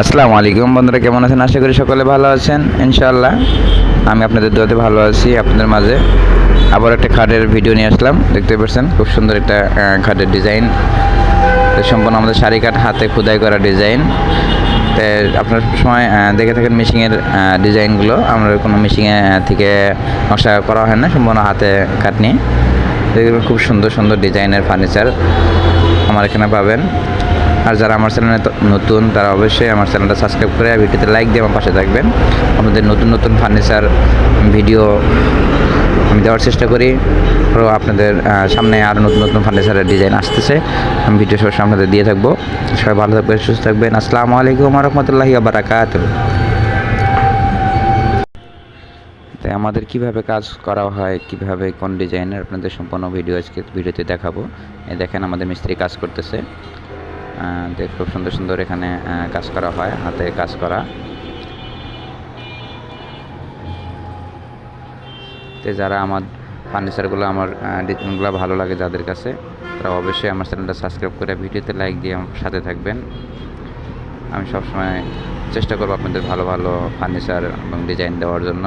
আসসালামু আলাইকুম বন্ধুরা, কেমন আছেন? আশা করি সকলে ভালো আছেন ইনশাআল্লাহ। আমি আপনাদের দোয়াতে ভালো আছি। আপনাদের মাঝে আবার একটা খাটের ভিডিও নিয়ে আসলাম। দেখতে পাচ্ছেন খুব সুন্দর একটা খাটের ডিজাইন, সম্পূর্ণ আমাদের সারি কাঠ হাতে খোদাই করা ডিজাইন। আপনারা সময় দেখে থাকেন মেশিনের ডিজাইনগুলো, আমরা কোনো মেশিনে থেকে নকশা করা হয় না, সম্পূর্ণ হাতে কাঠ নিয়ে। দেখবেন খুব সুন্দর সুন্দর ডিজাইনের ফার্নিচার আমার এখানে পাবেন। আর যারা আমার চ্যানেলে নতুন তারা অবশ্যই আমার চ্যানেলটা সাবস্ক্রাইব করে ভিডিওতে লাইক দিয়ে আমার পাশে থাকবেন। আপনাদের নতুন নতুন ফার্নিচার ভিডিও আমি দেওয়ার চেষ্টা করি। আরও আপনাদের সামনে আরও নতুন নতুন ফার্নিচারের ডিজাইন আসতেছে, আমি ভিডিও সবসময় আপনাদের দিয়ে থাকবো। সবাই ভালো থাকবেন, সুস্থ থাকবেন। আসসালামু আলাইকুম ওয়া রাহমাতুল্লাহি ওয়া বারাকাতুহু। তাই আমাদের কিভাবে কাজ করা হয়, কিভাবে কোন ডিজাইনের, আপনাদের সম্পূর্ণ ভিডিও আজকে ভিডিওতে দেখাবো। এই দেখেন আমাদের মিস্ত্রি কাজ করতেছে। খুব সুন্দর সুন্দর এখানে কাজ করা হয়, হাতে কাজ করা। তো যারা আমার ফার্নিচারগুলো, আমার ডিজাইনগুলো ভালো লাগে যাদের কাছে, তারা অবশ্যই আমার চ্যানেলটা সাবস্ক্রাইব করে ভিডিওতে লাইক দিয়ে আমার সাথে থাকবেন। আমি সবসময় চেষ্টা করবো আপনাদের ভালো ভালো ফার্নিচার এবং ডিজাইন দেওয়ার জন্য।